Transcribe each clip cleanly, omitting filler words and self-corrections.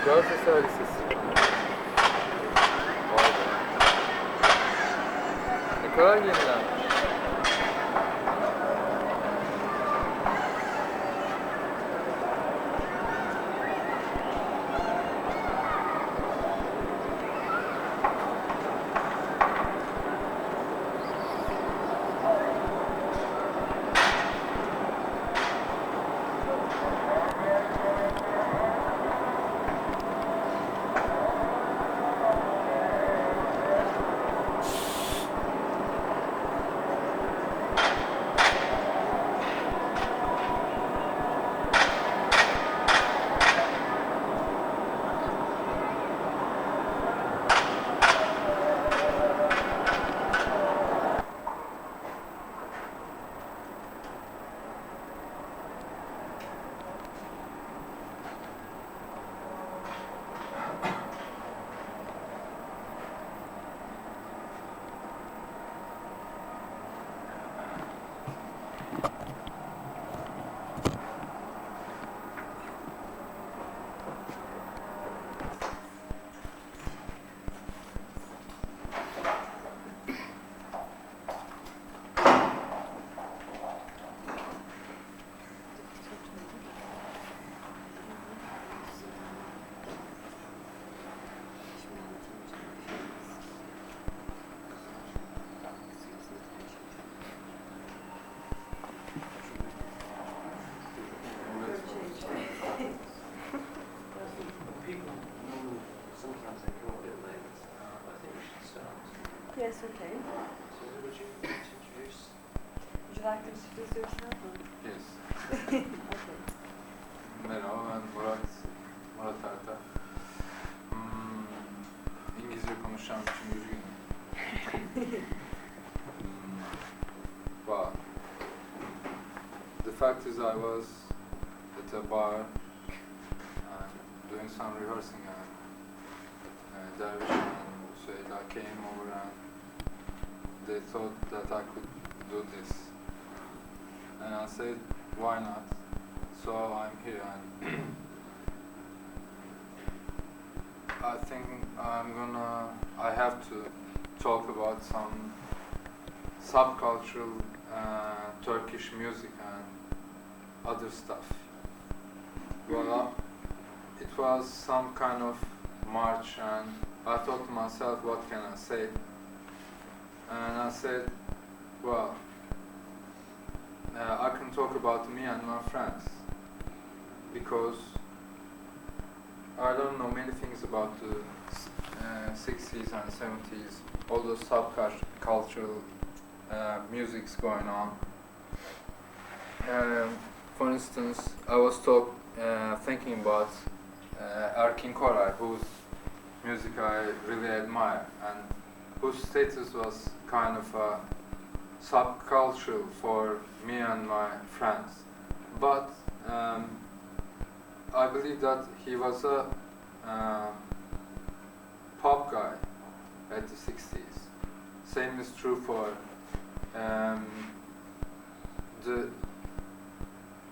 Galatasaray Lisesi. Vay be. Ne kadar yenilenmiş. Yes, okay. So would you introduce? Would you like to introduce yourself? Yes. Okay. Merhaba, ben Murat Ertel. İngilizce konuşacağım için üzgünüm. But the fact is I was at a bar doing some rehearsing and Dervish and Süheyla came over and they thought that I could do this. And I said, why not? So I'm here and I think I have to talk about some subcultural Turkish music and other stuff. Well, it was some kind of march and I thought to myself, what can I say? And I said, well, I can talk about me and my friends because I don't know many things about the 60s and 70s, all those subcultural music's going on. For instance, I was thinking about Erkin Koray, whose music I really admire and whose status was kind of a subcultural for me and my friends. But I believe that he was a pop guy at the 60s. Same is true for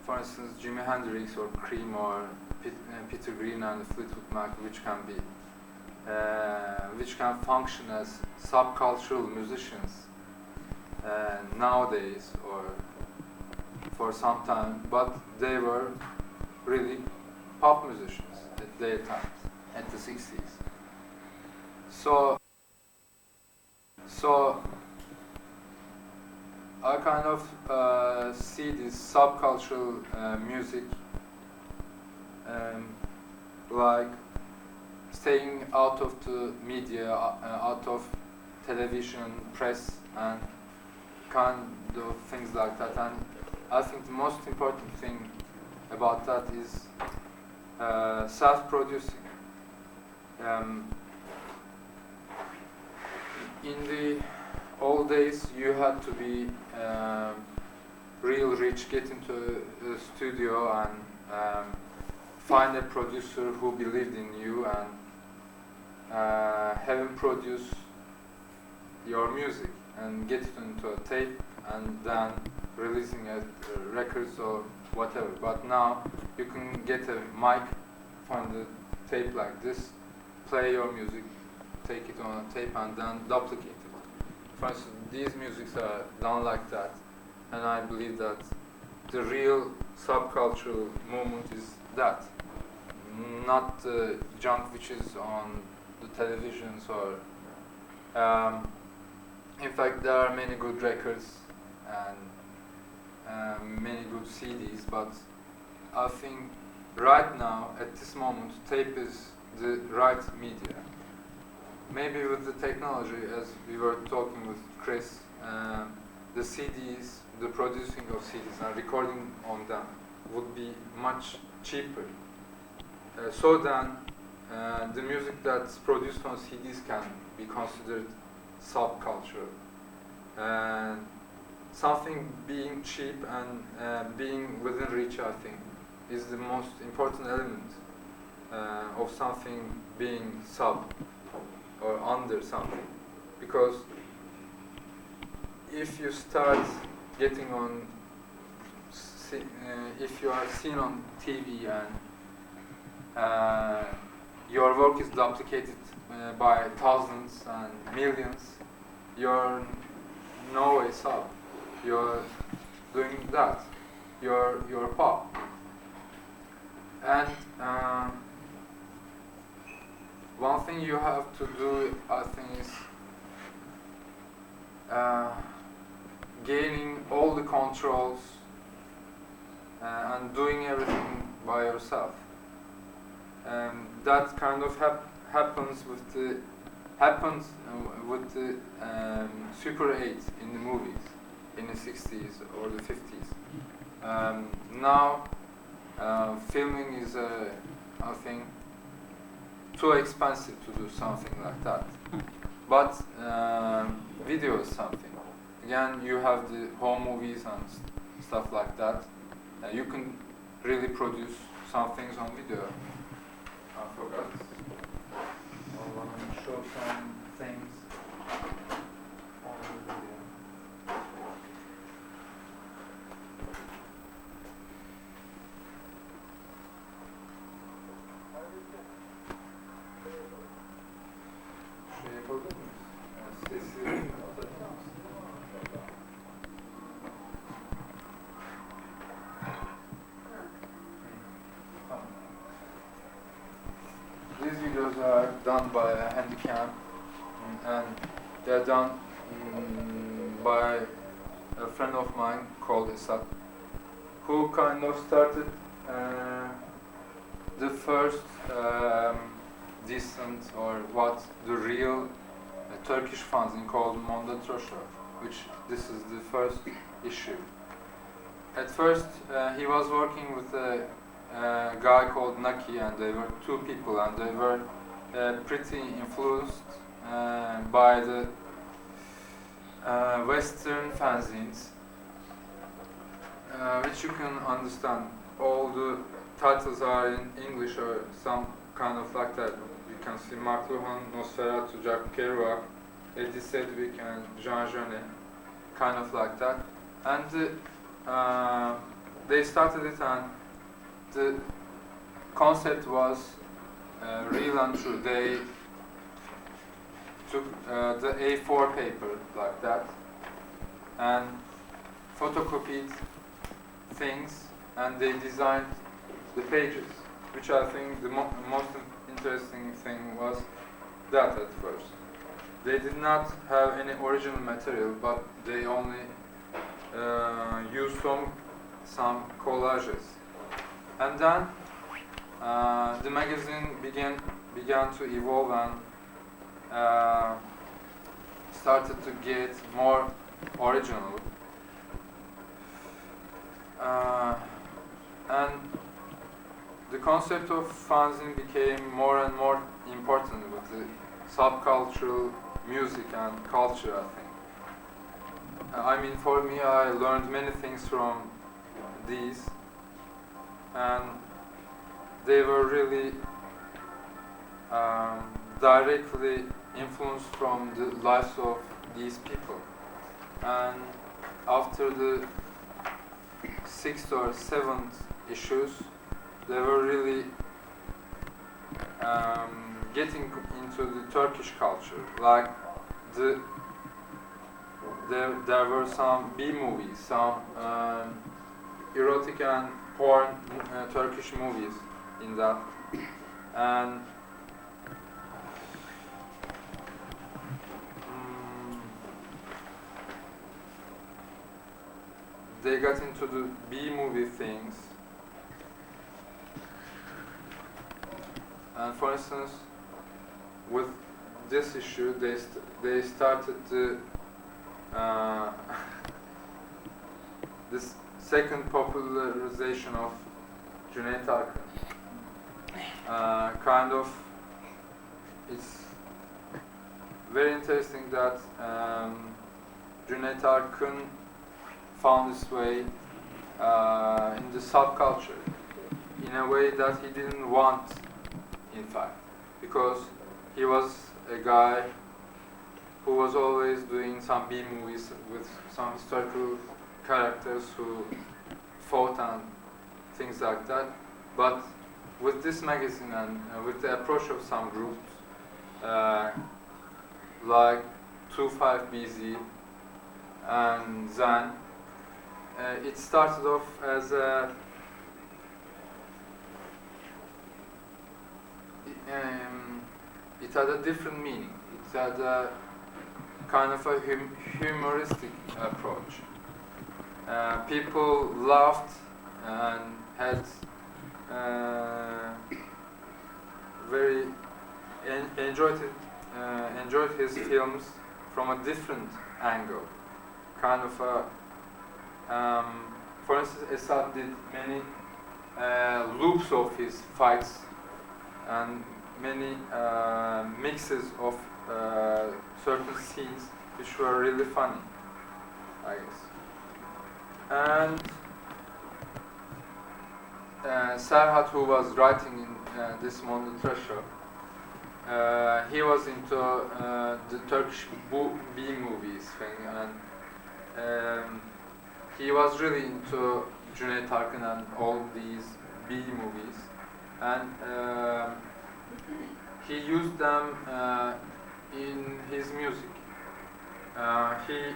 for instance, Jimi Hendrix or Cream or Peter Green and the Fleetwood Mac, which can function as subcultural musicians nowadays or for some time, but they were really pop musicians at their time, at the 60s. So I kind of see this subcultural music like staying out of the media, out of television, press, and kind of things like that. And I think the most important thing about that is self-producing. In the old days, you had to be real rich, get into a studio and find a producer who believed in you and have him produce your music and get it into a tape and then releasing it records or whatever. But now you can get a mic, find a tape like this, play your music, take it on a tape and then duplicate it. For instance, these musics are done like that, and I believe that the real subcultural movement is that, not the junk which is on the televisions or in fact there are many good records and many good CDs, but I think right now at this moment tape is the right media. Maybe with the technology, as we were talking with Chris, the CDs, the producing of CDs and recording on them would be much cheaper. So then the music that's produced on CDs can be considered subcultural. And something being cheap and being within reach, I think, is the most important element of something being sub or under something. Because if you start getting on, if you are seen on TV and your work is duplicated by thousands and millions, you're no way sub. You're doing that. You're pop. And one thing you have to do, I think, is gaining all the controls and doing everything by yourself. That kind of happens with the Super 8 in the movies in the 60s or the 50s. Now filming is, I think, too expensive to do something like that. But video is something. Again, you have the home movies and stuff like that. You can really produce some things on video. I forgot. I want to show some things on the video. Şey yapabilir miyiz? Sesi atabilir misin? These videos are done by a handicap, and they're done by a friend of mine called Esat, who kind of started the first decent, or what the real Turkish fanzine called Mondo Trasho'ya, which this is the first issue. At first he was working with a guy called Naki, and they were two people, and they were pretty influenced by the Western fanzines, which you can understand. All the titles are in English or some kind of like that. You can see Mark Luhan, Nosferatu, Jack Kerouac, Eddie Sedgwick, and Jean Genet, kind of like that. And they started it, and the concept was real and true. They took the A4 paper like that and photocopied things, and they designed the pages, which I think the most interesting thing was that at first. They did not have any original material, but they only used some collages. And then the magazine began to evolve and started to get more original. And the concept of fanzine became more and more important with the subcultural music and culture, I think. I mean, for me, I learned many things from these, and they were really directly influenced from the lives of these people. And after the 6th or 7th issues, they were really getting into the Turkish culture. Like there were some B movies, some erotic and porn Turkish movies in that, and they got into the B movie things. And for instance, with this issue, they started to this second popularization of Cüneyt Arkın. Kind of, it's very interesting that Cüneyt Arkın found his way in the subculture in a way that he didn't want, in fact, because he was a guy who was always doing some B movies with some historical characters who fought and things like that. But with this magazine and with the approach of some groups like 25BZ and Zen, it started off as a it had a different meaning. It had a kind of a humoristic approach. People laughed and had very enjoyed his films from a different angle. Kind of a for instance, Esad did many loops of his fights and many mixes of certain scenes which were really funny, I guess. And Serhat, who was writing in this Mondo Trasho, he was into the Turkish B movies thing, and he was really into Cüneyt Arkın and all these B movies, and he used them in his music. He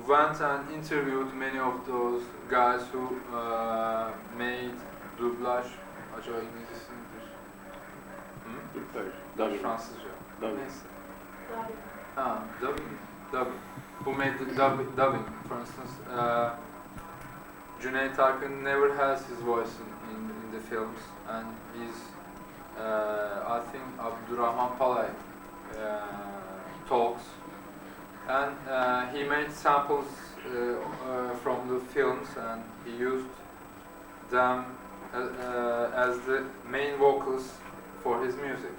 went and interviewed many of those guys who made dublaj. Acaba İngilizcesi nedir? Dubbing. Fransızca. Dubbing. Neyse. Dubbing. Who made the dubbing? For instance, Cüneyt Arkın never has his voice in the films, and he's I think Abdurrahman Palay talks, and he made samples from the films, and he used them as the main vocals for his music.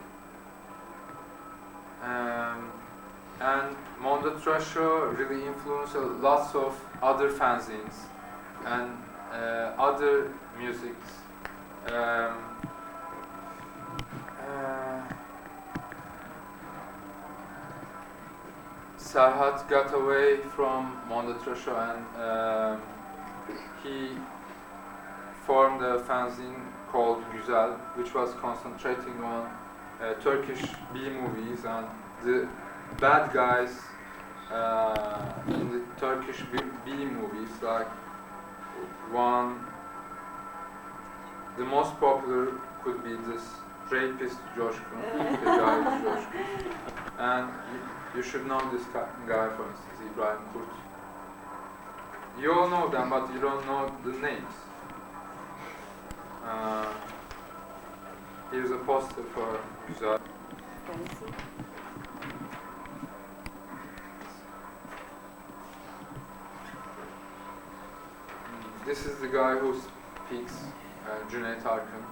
And Mondo Trasho really influenced lots of other fanzines and other musics. Serhat got away from Mondo Trasho and he formed a fanzine called Güzel, which was concentrating on Turkish B movies and the bad guys in the Turkish B movies. Like the most popular could be this rapist Coşkun, the guy Coşkun, and you should know this guy, for instance, Ibrahim Kurt. You all know them, but you don't know the names. Here's a poster for Güzel. This is the guy who speaks Cüneyt Arkın,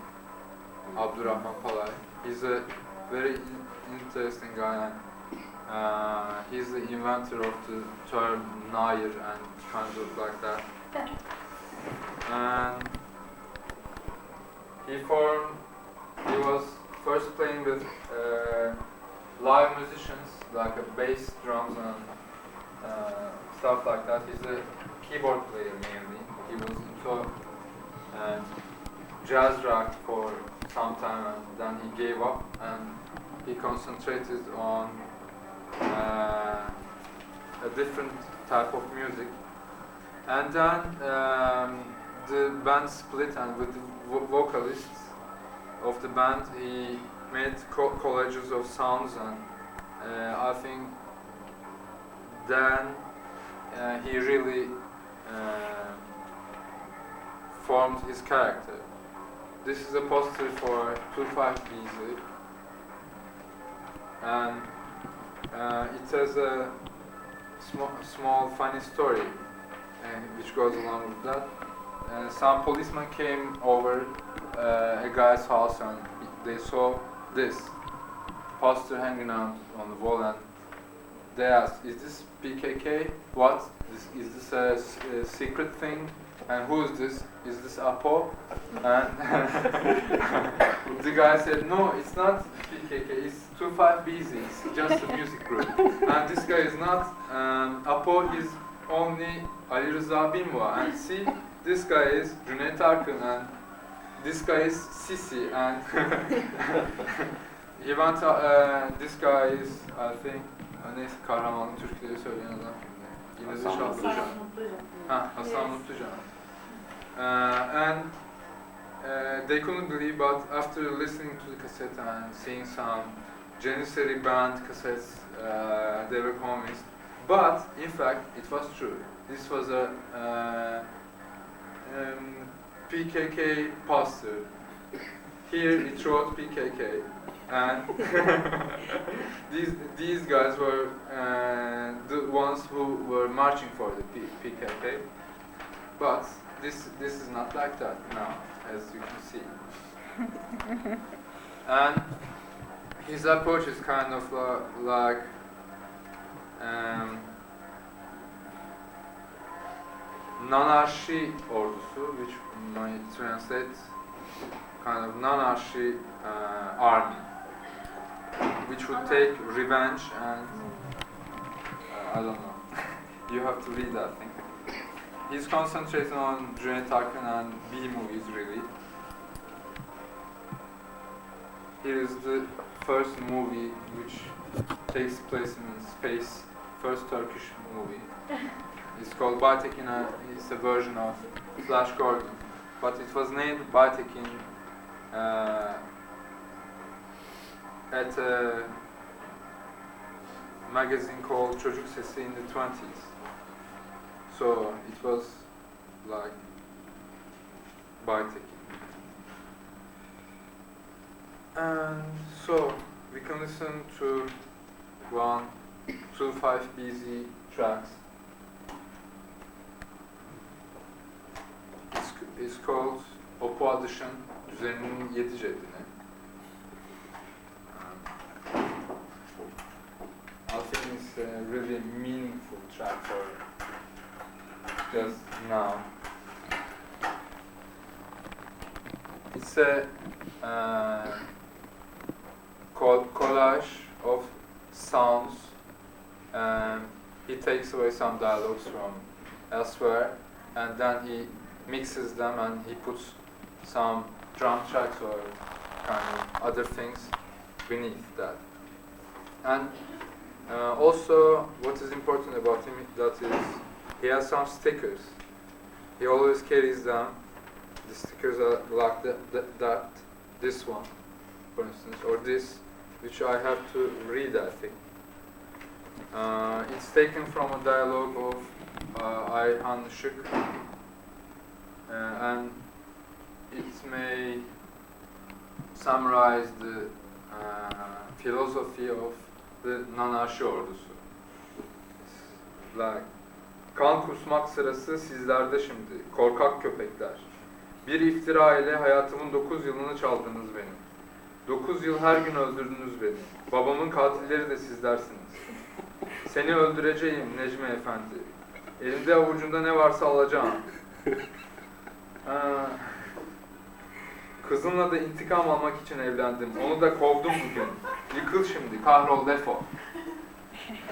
Abdurrahman Palay. He's a very interesting guy, and he's the inventor of the term nair and kind of like that. And he was first playing with live musicians, like a bass, drums, and stuff like that. He's a keyboard player mainly. He was into jazz rock for some time, and then he gave up and he concentrated on a different type of music. And then the band split, and with the vocalists of the band he made collages of sounds, and I think then he really formed his character. This is a poster for 25 BZ, and it has a small funny story which goes along with that. Some policemen came over a guy's house, and they saw this poster hanging out on the wall, and they asked, "Is this PKK? What? Is this a secret thing? And who is this? Is this Apo?" And the guy said, "No, it's not PKK, it's 25BZ, it's just a music group. And this guy is not Apo, he's only Ali Rıza Binwa. And see, this guy is Cüneyt Arkın, and this guy is Sisi." And he went, this guy is, I think, neyse, kahramanlı türküleri söyleyen adam. Yine de şarkıcı. Hasan Mutlucan. And they couldn't believe, but after listening to the cassette and seeing some Janissary band cassettes, they were convinced. But in fact, it was true. This was a PKK poster. Here it wrote PKK, and these guys were the ones who were marching for the PKK. But this is not like that now, as you can see. And his approach is kind of like non-archi ordusu, which might translate kind of non-archi army, which would take revenge, and I don't know. You have to read that thing. He's concentrating on Cüneyt Arkın and B movies, really. Here is the first movie which takes place in space, first Turkish movie. It's called Baytekin, it's a version of Flash Gordon, but it was named Baytekin at a magazine called Çocuk Sesi in the 20s. So it was like Baytekin. And so we can listen to 1-5BZ tracks. It's called Opu Adışın, Üzerinin 7 ceddine. I think it's a really meaningful track for just now. It's a collage of sounds, and he takes away some dialogues from elsewhere, and then he mixes them and he puts some drum tracks or kind of other things beneath that. And also, what is important about him, that is, he has some stickers. He always carries them. The stickers are like that, this one, for instance, or this, which I have to read, I think. It's taken from a dialogue of Ayhan Işık, and it may summarize the philosophy of the non-arşi ordusu. It's like, kan kusmak sırası sizlerde şimdi, korkak köpekler. Bir iftira ile hayatımın 9 yılını çaldınız benim. 9 yıl her gün öldürdünüz beni. Babamın katilleri de sizlersiniz. Seni öldüreceğim Necmi Efendi. Elimde avucunda ne varsa alacağım. Kızımla da intikam almak için evlendim. Onu da kovdum bugün. Yıkıl şimdi, kahrol, defol.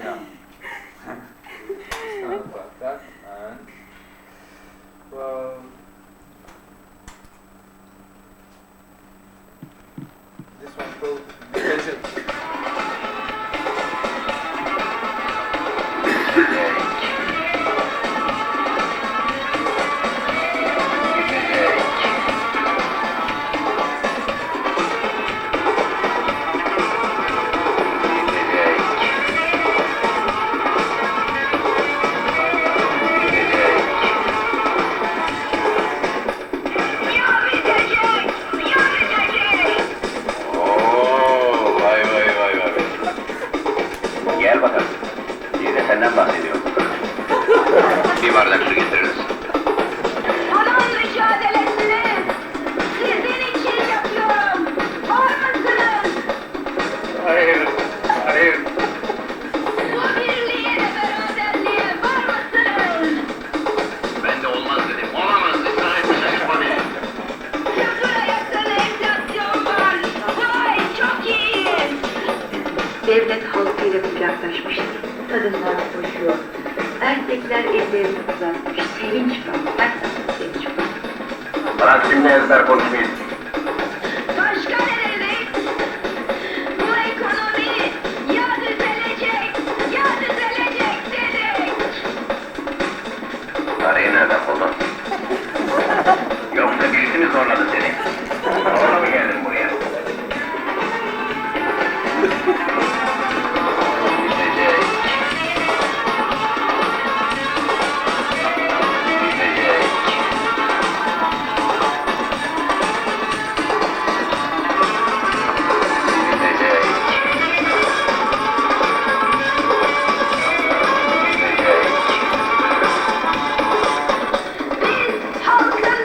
Yeah. Kind of like that. And well, This one called Legends. Gel bakalım. Bir de senden bahsediyorum. Bir bardak su getiririz. Adam mücadelesini sizin için yapıyorum. Var mısınız? Hayır, hayır. Bu birliğe ve beraberliğe var mısınız? Ben de olmaz dedim. Olamaz. Israrla çalışmalıyım. Sıfıra yakın enflasyon var. Vay çok iyi. Devlet halkıyla kucaklaşmıştır. Kadınlar koşuyor. Erkekler ellerini uzatmış. Sevinç var. Her zaman sevinç var. Bırak şimdi ezber konuşmayı. Başka ne dedik? Bu ekonomi ya düzelecek ya düzelecek dedik. Parayı nereden buldun? Yoksa birisi mi zorladı seni? Sonra mı geldin buraya? Bitecek. Bitecek. Bitecek. Bitecek. Biz halkın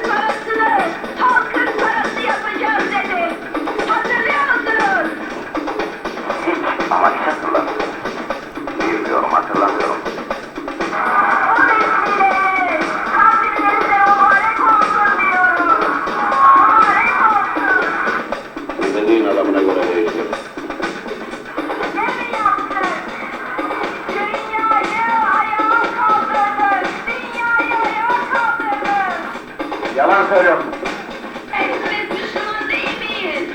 parası yapacağız dedik. Hatırlıyor musunuz? Ama hiç hatırlamıyorum. Bilmiyorum, hatırlamıyorum. O vesileyle kalbinize mübarek olsun diyorum. Mübarek olsun. Dediğin adamına göre değiştir. Ne mi yaptık? Dünyayı ayağa kaldırdık. Dünyayı ayağa kaldırdık. Yalan söylüyorsun. Hepimiz Müslüman değil miyiz?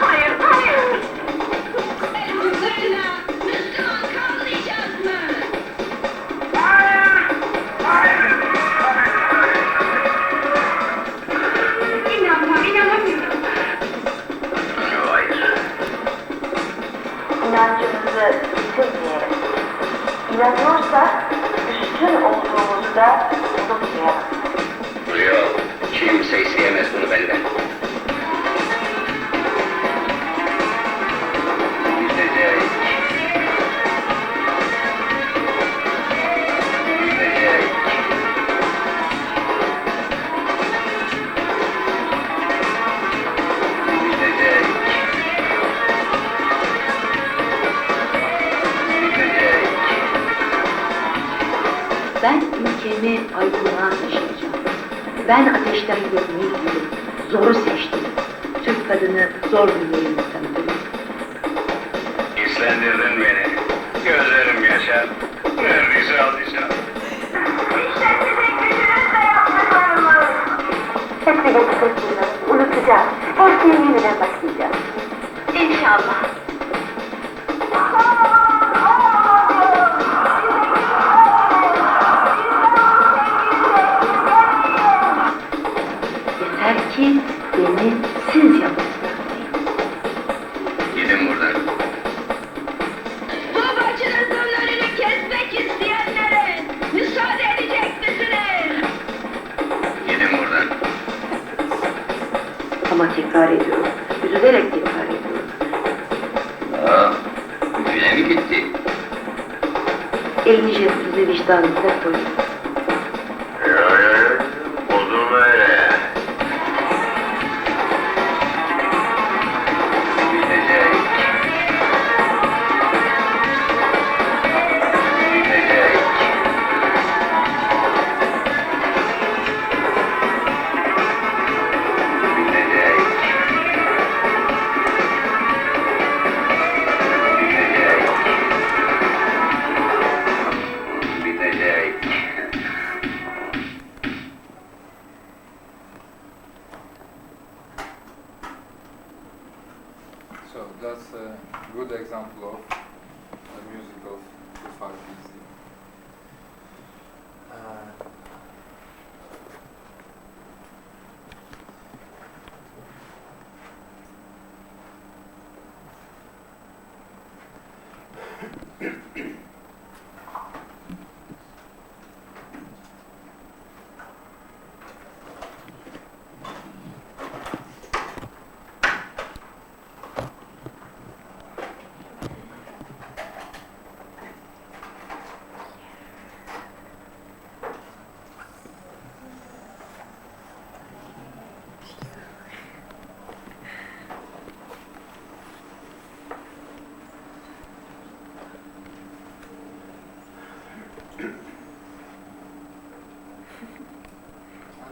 Hayır, hayır. Elhamdülillah, Müslüman kalmayacağız mı? Hayır, hayır. İnanamıyorum. Hayır. İnancımızı yitirmeyelim. İnanıyorsak üstün olduğumuzu da unutmayalım. Yok, kimse isteyemez bunu benden. Bitecek. Bitecek. Bitecek. Bitecek. Ben ülkemi aydınlığa taşıyacağım. Ben ateşten görmeyi bildim. Zoru seçtim. Türk kadını zor günlerini tanıdım. İslendirdin beni. Gözlerim yaşar. Neredeyse alacağım. İşte sizin gücünüzle yaptıklarımız. Hepsi geçecek bunları. Unutacağız. Her şeyi yeniden başlayacağız. İnşallah. Yeter ki beni siz yalnız bırakmayın. Gidin buradan. Babacınızın önünü kesmek isteyenlere müsaade edecek misiniz? Gidin buradan. Ama tekrar ediyorum. Üzülerek tekrar ediyorum. Aa, güne mi gitti? Elini cebinize vicdanınıza koyun. Yo, bozulma öyle. Bitecek. Bitecek. Bitecek. Bitecek. Bitecek. So that's a good example of the music of Tufar Bizi.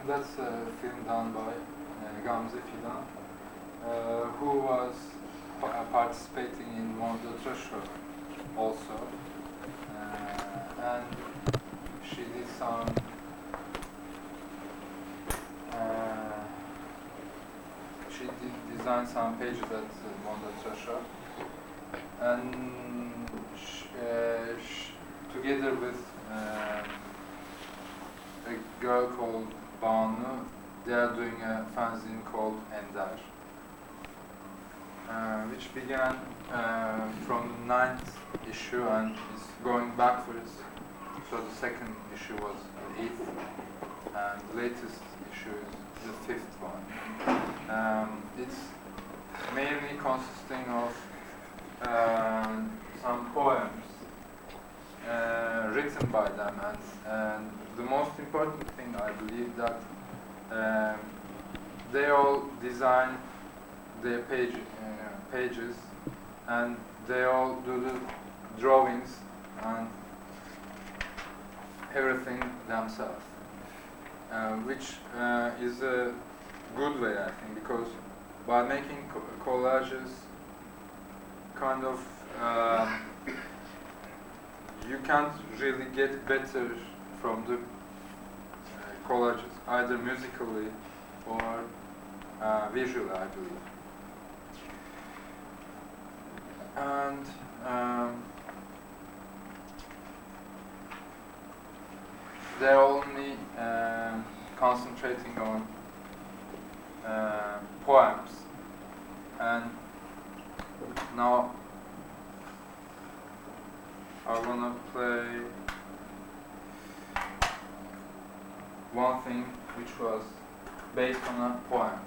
That's a film done by Gamze Fidan, who was participating in Mondo Trasho'ya also, and she did some designed some pages at Mondo Trasho'ya, and together with a girl called Banu, they are doing a fanzine called Ender'e, which began from the 9th issue and is going backwards. So the second issue was the 8th, and the latest issue is the 5th one. It's mainly consisting of some poems written by them, and the most important thing, I believe, that they all design their pages, and they all do the drawings and everything themselves, which is a good way, I think, because by making collages, kind of you can't really get better from the collages, either musically or visually, I believe. And they're only concentrating on poems. And now I wanna play one thing which was based on a poem.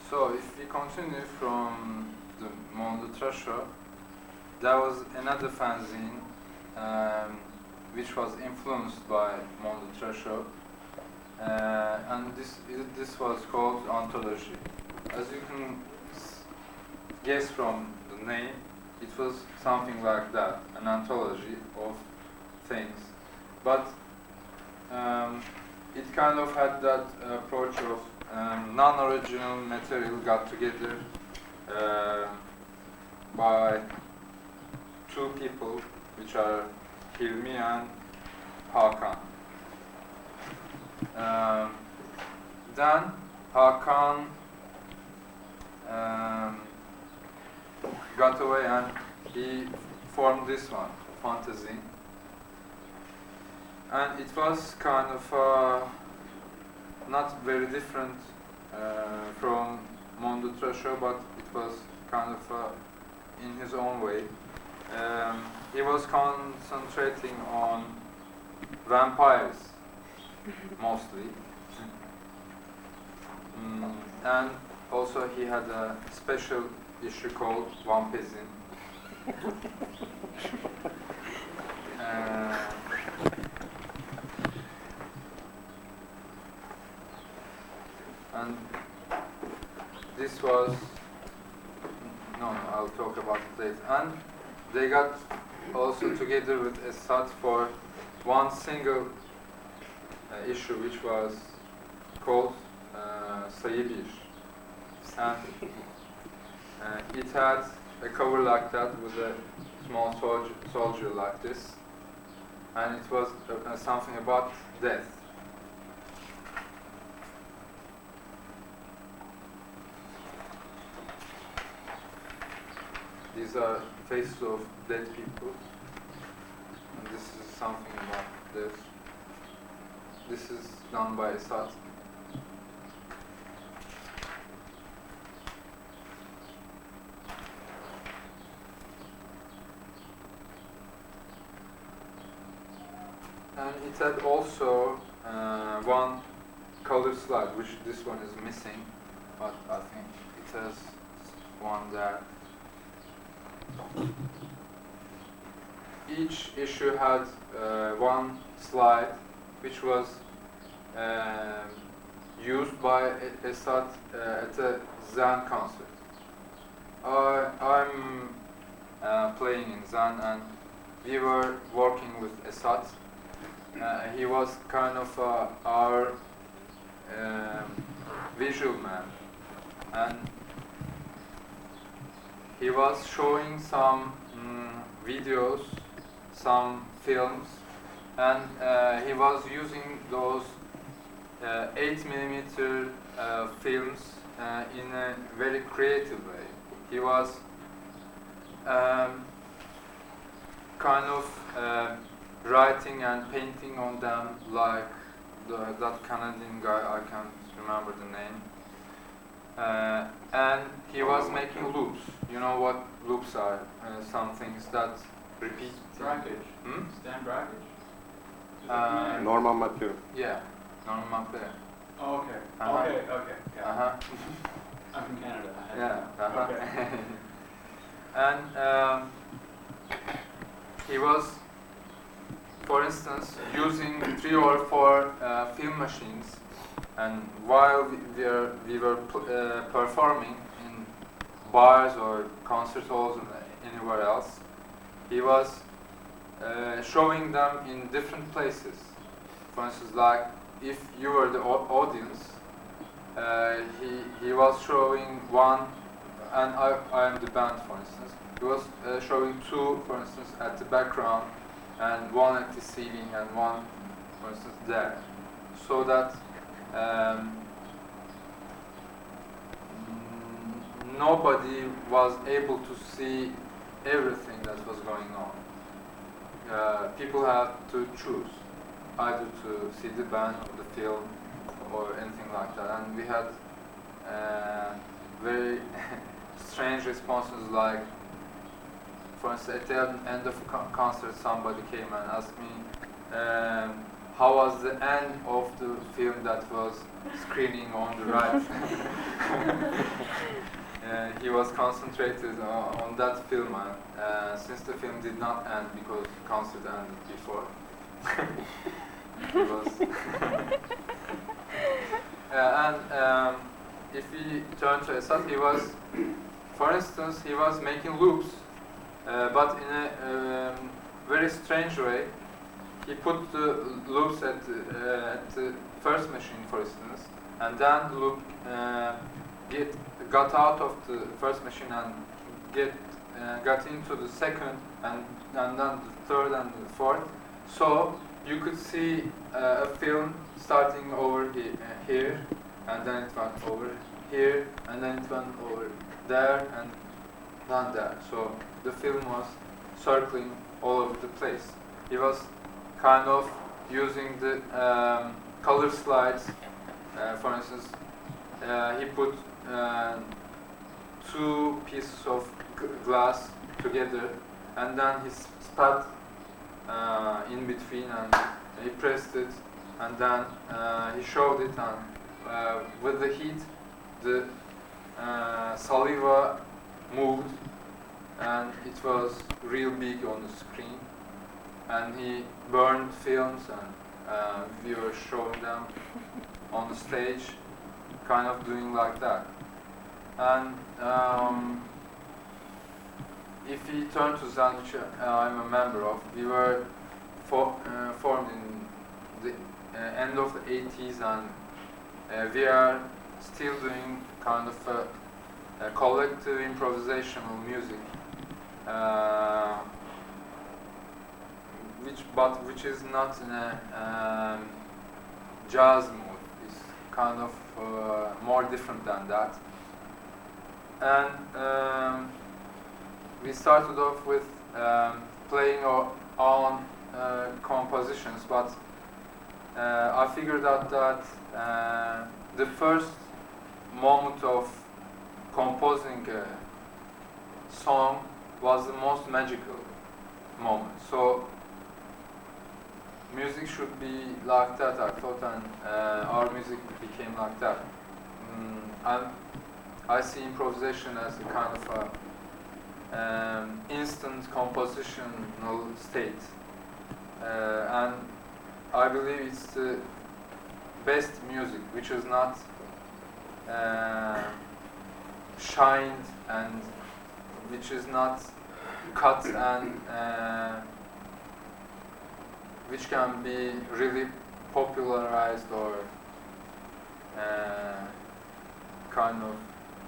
So if we continue from the Mondo Trasho, there was another fanzine which was influenced by Mondo Trasho, and this was called Antoloji. As you can guess from the name, it was something like that, an anthology of things. But it kind of had that approach of non-original material got together by two people, which are Hilmi and Hakan. Then Hakan got away and he formed this one, Fantezin. And it was kind of not very different from Mondo Trasho, but it was kind of in his own way. He was concentrating on vampires, mostly. And also he had a special issue called Vampezin. And this was, no, I'll talk about it later. And they got also together with Esat for one single issue, which was called Sayibir. And it had a cover like that with a small soldier like this. And it was something about death. These are faces of dead people, and this is something about this. This is done by Esat. And it had also one color slide, which this one is missing, but I think it has one there. Each issue had one slide which was used by Esat at a Zen concert. I'm playing in Zen, and we were working with Esat. He was kind of our visual man, and he was showing some videos, some films, and he was using those 8mm films in a very creative way. He was kind of writing and painting on them like that Canadian guy, I can't remember the name. And he was making loops. You know what loops are? Some things that repeat. Brackage. Hmm? Stan Brackage? Norman McLaren. Yeah, Norman McLaren. Oh, okay. Uh-huh. Okay. Yeah. Uh-huh. I'm from Canada. I had Yeah. to- Uh-huh. Okay. And he was, for instance, using 3 or 4 film machines, and while we were performing in bars or concert halls and anywhere else, he was showing them in different places. For instance, like if you were the audience, he was showing one, and I am the band, for instance. He was showing 2, for instance, at the background, and 1 at the ceiling, and 1, for instance, there, so that nobody was able to see everything that was going on. People had to choose either to see the band or the film or anything like that, and we had very strange responses, like, for instance, at the end of a concert, somebody came and asked me how was the end of the film that was screening on the right. He was concentrated on that film, and since the film did not end because the concert ended before, he was and if we turn to Esat, he was, for instance, he was making loops, but in a very strange way. He put the loops at the first machine, for instance, and then the loop got out of the first machine and got into the second, and then the third and the fourth. So you could see a film starting over here, and then it went over here, and then it went over there, and then there. So the film was circling all over the place. He was kind of using the color slides. For instance, he put 2 pieces of glass together, and then he spat in between, and he pressed it, and then he showed it, and with the heat, the saliva moved, and it was real big on the screen, and he burned films, and we were showing them on the stage, kind of doing like that. And if we turn to Zen, which I'm a member of, we were formed in the end of the 80s, and we are still doing kind of a collective improvisational music, which is not in a jazz mood. It's kind of more different than that. And we started off with playing our own compositions, but I figured out that the first moment of composing a song was the most magical moment. So music should be like that, I thought, and our music became like that. I see improvisation as a kind of a instant compositional state, and I believe it's the best music which is not shined, and which is not cuts and which can be really popularized or kind of,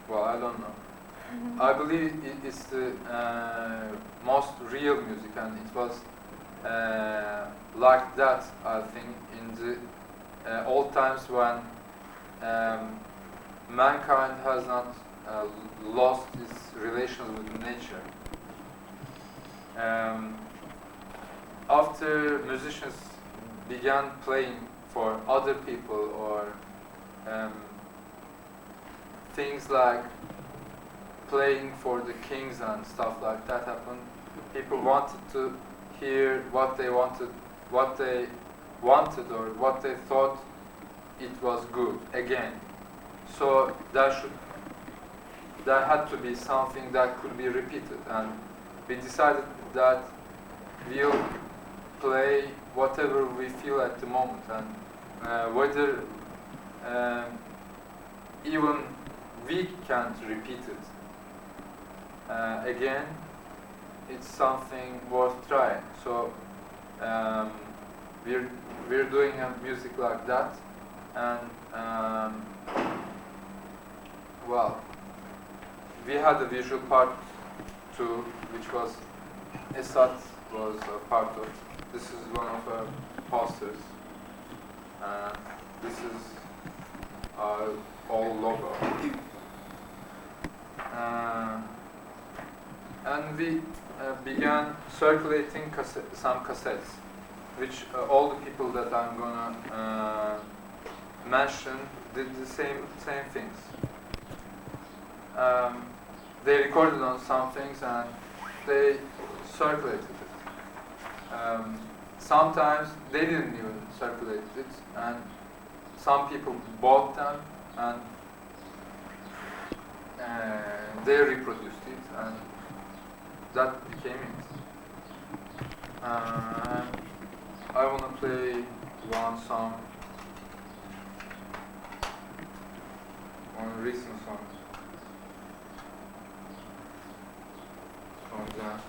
well, I don't know. I believe it's the most real music, and it was like that, I think, in the old times when mankind has not lost its relations with nature. After musicians began playing for other people, or things like playing for the kings and stuff like that happened, people wanted to hear what they wanted or what they thought it was good again. So there had to be something that could be repeated, and we decided that we'll play whatever we feel at the moment, and whether even we can't repeat it again, it's something worth trying. So we're doing a music like that, and well, we had a visual part too, which was Esat was a part of. This is one of our posters. This is our old logo. And we began circulating some cassettes, which all the people that I'm gonna mention did the same things. They recorded on some things and they circulated it. Sometimes they didn't even circulate it, and some people bought them and they reproduced it, and that became it. I want to play one song, one recent song from Zen.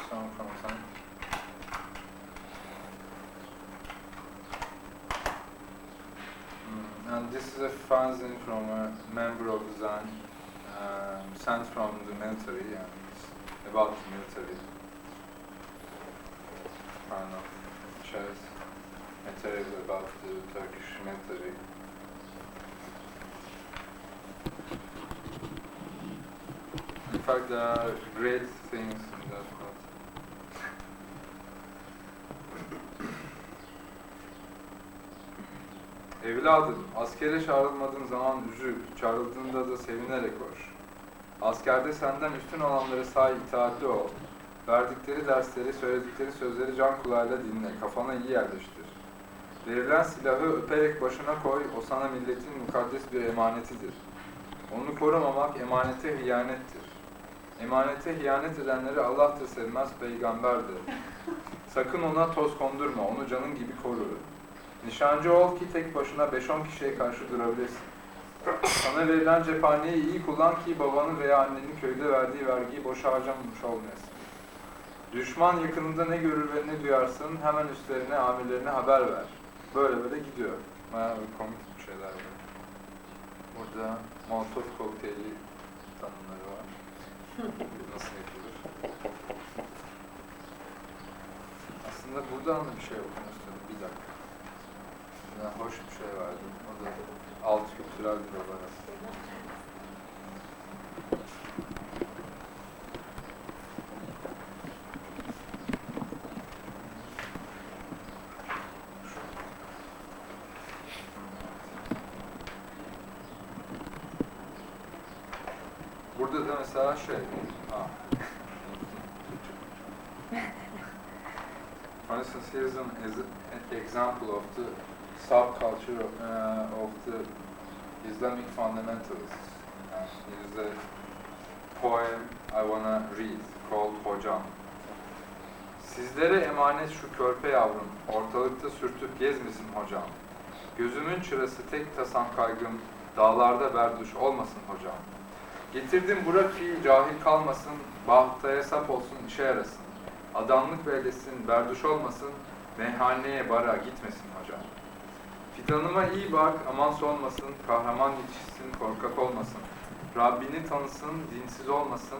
song from Zen. And this is a fanzine from a member of Zen, sent from the military, and it's about the military. Kind of shares material about the Turkish military. In fact, there are great things in that part. Evladım, askere çağrılmadığın zaman üzül, çağrıldığında da sevinerek koş. Askerde senden üstün olanları say, itaatli ol. Verdikleri dersleri, söyledikleri sözleri can kulağıyla dinle, kafana iyi yerleştir. Verilen silahı öperek başına koy, o sana milletin mukaddes bir emanetidir. Onu korumamak emanete hıyanettir. Emanete hıyanet edenleri Allah da sevmez, peygamber de. Sakın ona toz kondurma, onu canın gibi koru. Nişancı ol ki tek başına 5-10 kişiye karşı durabilirsin. Sana verilen cephaneyi iyi kullan ki babanın veya annenin köyde verdiği vergiyi boşa harcamamış olmayasın. Düşman yakınında ne görür ve ne duyarsın, hemen üstlerine, amirlerine haber ver. Böyle böyle gidiyor. Bayağı komik bir şeyler var. Burada Molotov kokteyli tanımları var. Nasıl yapılır? Aslında buradan da bir şey okumak istedim. Bir dakika. Buradan hoş bir şey vardı. O da altkültürel bir olarak. Burada da mesela for instance, here's an example of the subculture of the Islamic fundamentalists. Here's a poem I wanna read called Hocam. Sizlere emanet şu körpe yavrum, ortalıkta sürtüp gezmesin hocam. Gözümün çırası tek tasam kaygım, dağlarda berduş olmasın hocam. Getirdim bırak ki cahil kalmasın, bahtaya sap olsun, işe yarasın. Adamlık bellesin, berduş olmasın, meyhaneye bara gitmesin hocam. Fidanıma iyi bak, aman solmasın, kahraman yetişsin, korkak olmasın. Rabbini tanısın, dinsiz olmasın,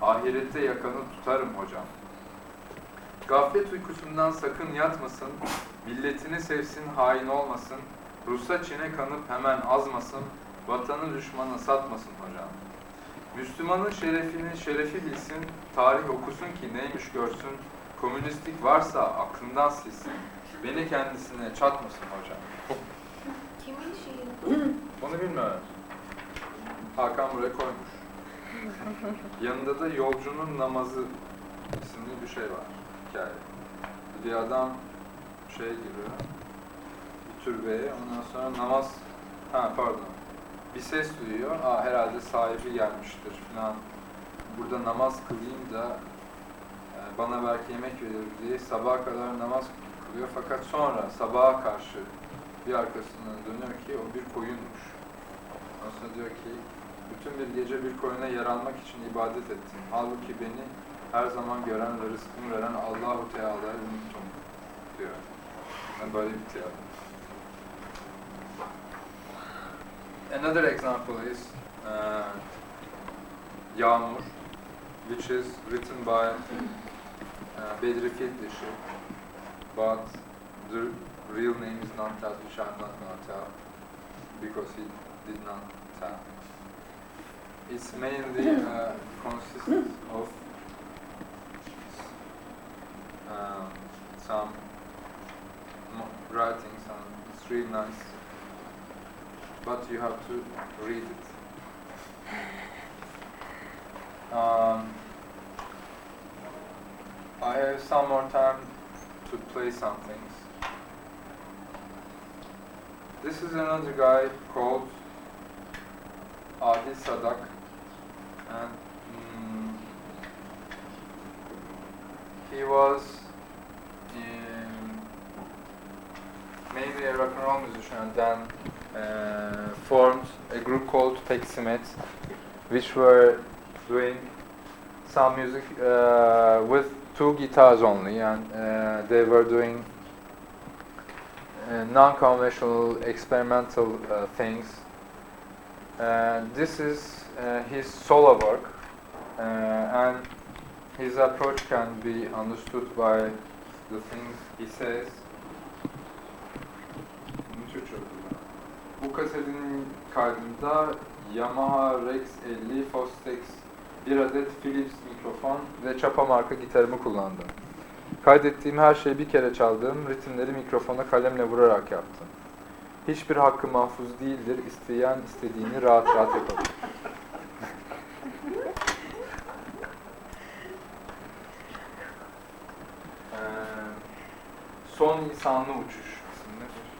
ahirette yakanı tutarım hocam. Gaflet uykusundan sakın yatmasın, milletini sevsin, hain olmasın, Rus'a Çin'e kanıp hemen azmasın, vatanı düşmana satmasın hocam. Müslümanın şerefini şerefi bilsin, tarih okusun ki neymiş görsün, komünistlik varsa aklından silsin, beni kendisine çatmasın hocam. Kimin şiiri? Onu bilmiyorum. Hakan buraya koymuş. Yanında da Yolcunun Namazı isimli bir şey var, hikaye. Bir adam giriyor, bir türbeye, ondan sonra namaz, bir ses duyuyor, herhalde sahibi gelmiştir falan. Burada namaz kılayım da bana belki yemek verir diye sabaha kadar namaz kılıyor. Fakat sonra sabaha karşı bir arkasından dönüyor ki o bir koyunmuş. Ondan sonra diyor ki bütün bir gece bir koyuna yer almak için ibadet ettim. Halbuki beni her zaman gören ve rızkımı veren Allah-u Teala'yı unuttum diyor. Yani böyle bitiyor. Another example is Yağmur, which is written by Bedri Fitleşi, but the real name is not that, which I'm not going to tell, because he did not tell. It's mainly consists of some writings, and it's really nice. But you have to read it. I have some more time to play some things. This is another guy called Adil Sadak, and he was mainly a rock and roll musician, and then formed a group called Peksimet, which were doing some music with 2 guitars only, and they were doing non-conventional experimental things. This is his solo work, and his approach can be understood by the things he says. Bu kasetin kaydında Yamaha Rex 50 Fostex, bir adet Philips mikrofon ve Çapa marka gitarımı kullandım. Kaydettiğim her şeyi bir kere çaldığım ritimleri mikrofona kalemle vurarak yaptım. Hiçbir hakkı mahfuz değildir, isteyen istediğini rahat rahat yapabilir. Son insanlı uçuş isimli bir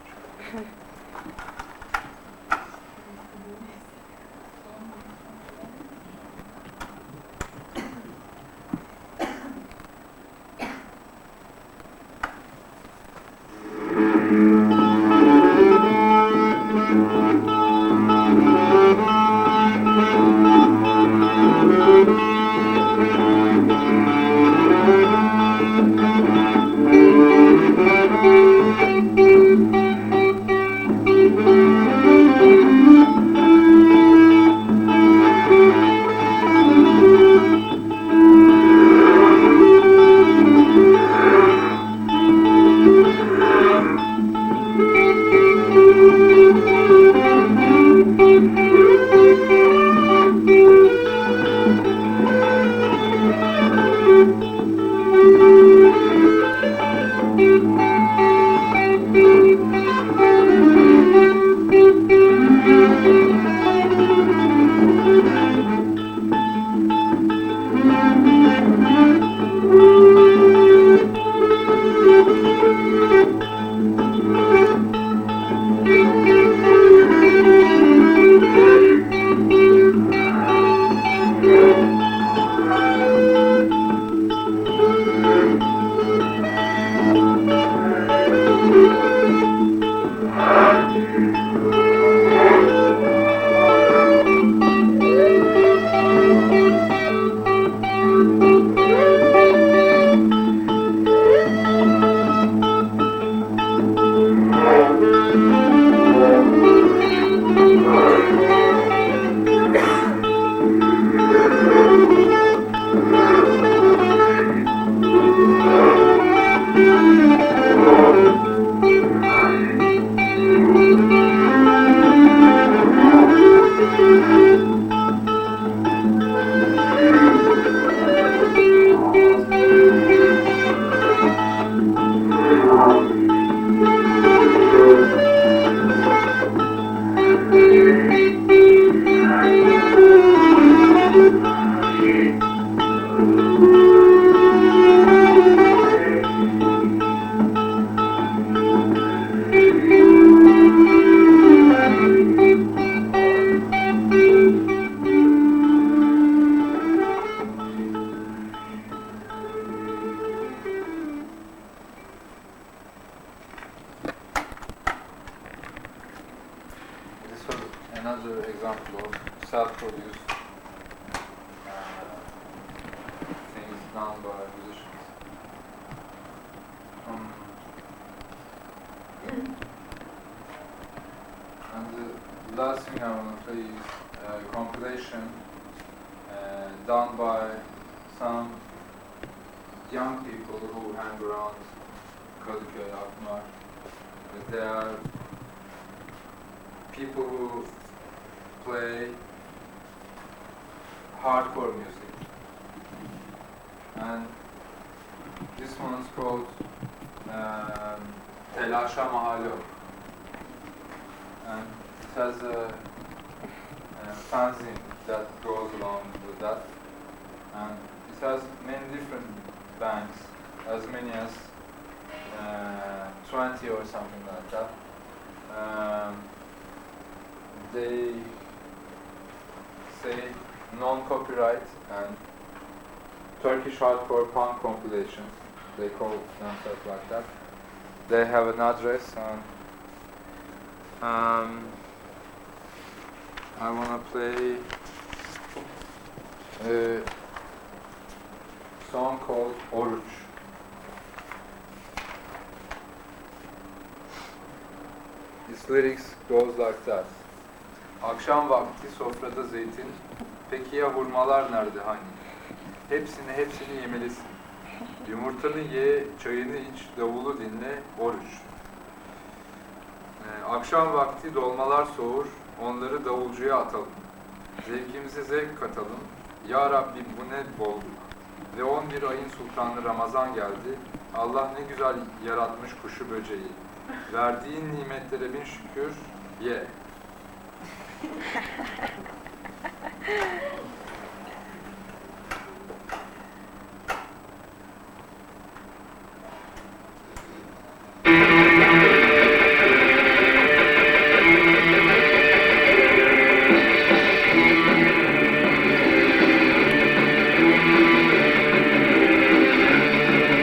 another example of self-produced things done by musicians. And the last thing I want to play is a compilation done by some young people who hang around Kadıköy, Akmar. They are people who play hardcore music, and this one's called Telaşa Mahalle, and it has a fanzine that goes along with that, and it has many different bands, as many as 20 or something like that. They say non-copyright and Turkish hardcore punk compilations. They call themselves like that. They have an address, and I wanna play song called Oruç. Its lyrics goes like that. Akşam vakti sofrada zeytin, peki ya hurmalar nerede hani? Hepsini yemelisin. Yumurtanı ye, çayını iç, davulu dinle, oruç. Akşam vakti dolmalar soğur, onları davulcuya atalım. Zevkimize zevk katalım. Ya Rabbi bu ne bolluk. Ve 11 ayın sultanı Ramazan geldi. Allah ne güzel yaratmış kuşu böceği. Verdiğin nimetlere bin şükür, ye.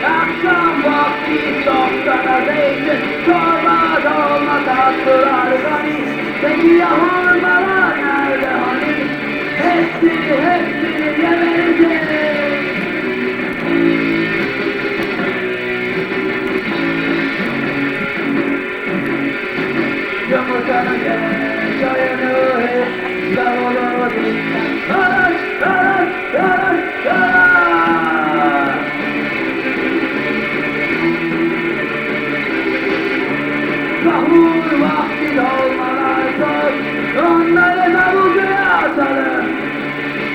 Akşam vakti sofrada zeytin, çorba dolma tatlılar gani. Peki ya hurmalar nerede hani? Hepsini yemelisin. Yumurtanı ye, çayını iç, davulu dinle. Araç, araç, araç, araç. Sahur vakti dolmalar sor, onları davulcuya atalım.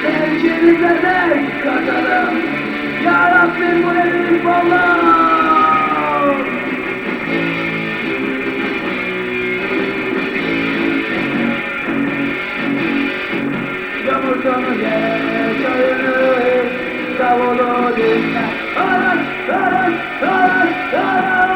Zevkimize zevk katalım. Ya Rabbim bu ne büyük bolluk. Yumurtanı ye, çayını iç, davulu dinle. Araç, araç, araç, araç.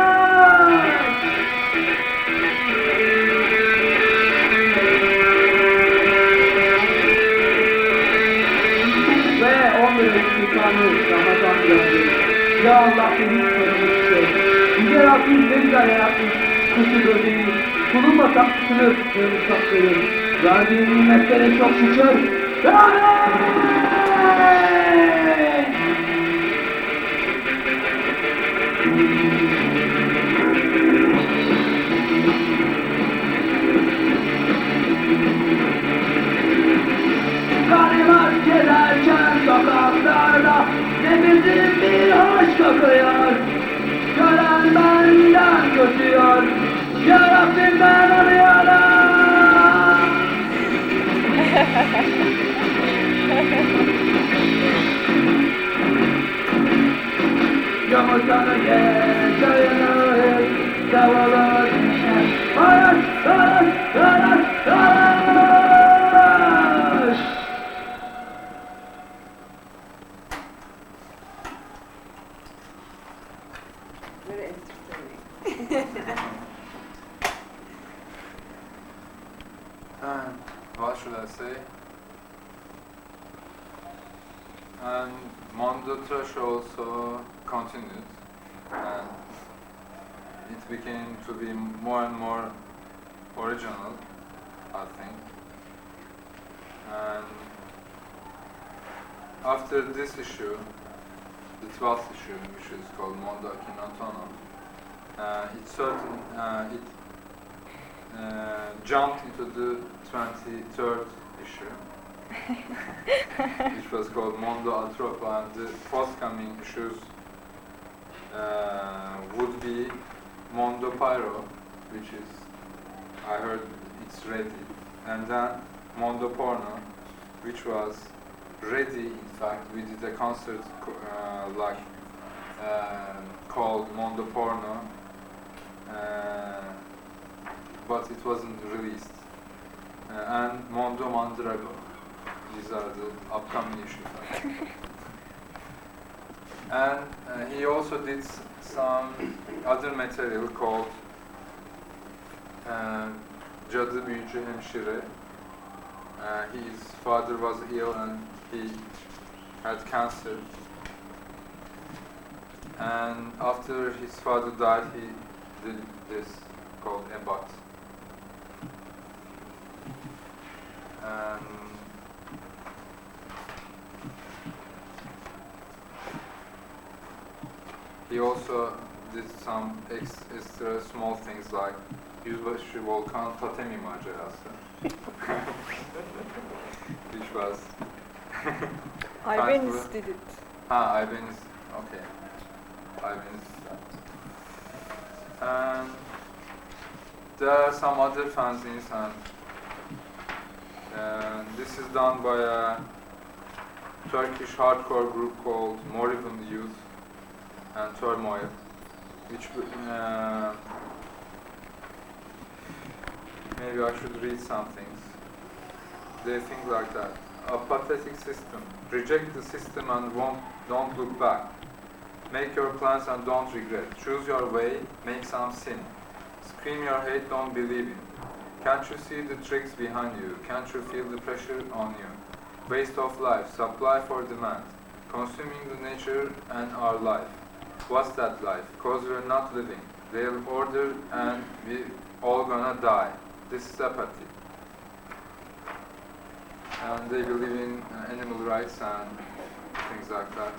Ve 11 sultanı Ramazan geldi. Ya Allah beni sevmiştir. Yüce Rabbim ne güzel yaratmış kuşu böceği. Kulunla tatlısını saklayın. Verdiği nimetlere çok şükür. Gariban gezerken sokaklarda ne bizim bir hoş kokuyor. Gören benden götürüyor. Ya Rabbim ben arıyorum. Yumurtanı ye, çayını iç, davulu dinle. Hayat, hayat, hayat, hayat. Very entertaining. And what should I say? And Mondo Trasho'ya also continued, and it became to be more and more original, I think. And after this issue, the 12th issue, which is called Mondo Akhenaton'u, it jumped into the 23rd issue, which was called Mondo Atropo, and the forthcoming issues would be Mondo Pyro, which is, I heard it's ready, and then Mondo Porno, which was ready. In fact, we did a concert called Mondo Porno, but it wasn't released. And Mondo Mandrago. These are the upcoming issues. And he also did some other material called Cadı Büyücü Hemşire. His father was ill and he had cancer. And after his father died, he did this called Ebat. he also did some extra small things like Yüzbaşı Volkan Tatemi macerası, which was Ibanez did it. Ibanez, okay. Ibanez. And there are some other fanzines, and this is done by a Turkish hardcore group called Moribund Youth and Turmoil, which maybe I should read some things. They think like that. A pathetic system. Reject the system and don't look back. Make your plans and don't regret. Choose your way, make some sin. Scream your hate, don't believe in. Can't you see the tricks behind you? Can't you feel the pressure on you? Waste of life, supply for demand. Consuming the nature and our life. What's that life? Cause we're not living. They'll order and we all gonna die. This is apathy. And they believe in animal rights and things like that.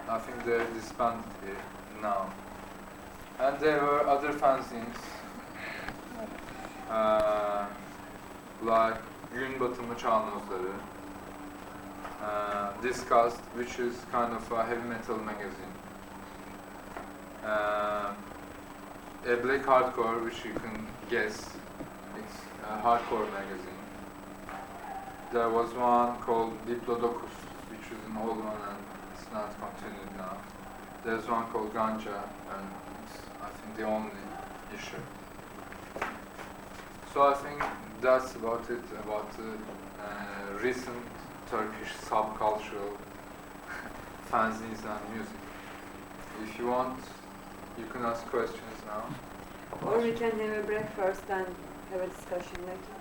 I think they're disbanded here now. And there were other fanzines like Gün Batımı Çalnozları, Disgust, which is kind of a heavy metal magazine, a black hardcore, which you can guess, it's a hardcore magazine. There was one called Diplodocus, which is an old one and it's not continued now. There's one called Ganja, and it's, I think, the only issue. So I think that's about it, about the recent Turkish subcultural fanzines and music. If you want, you can ask questions now. Or we can have a break first and have a discussion later.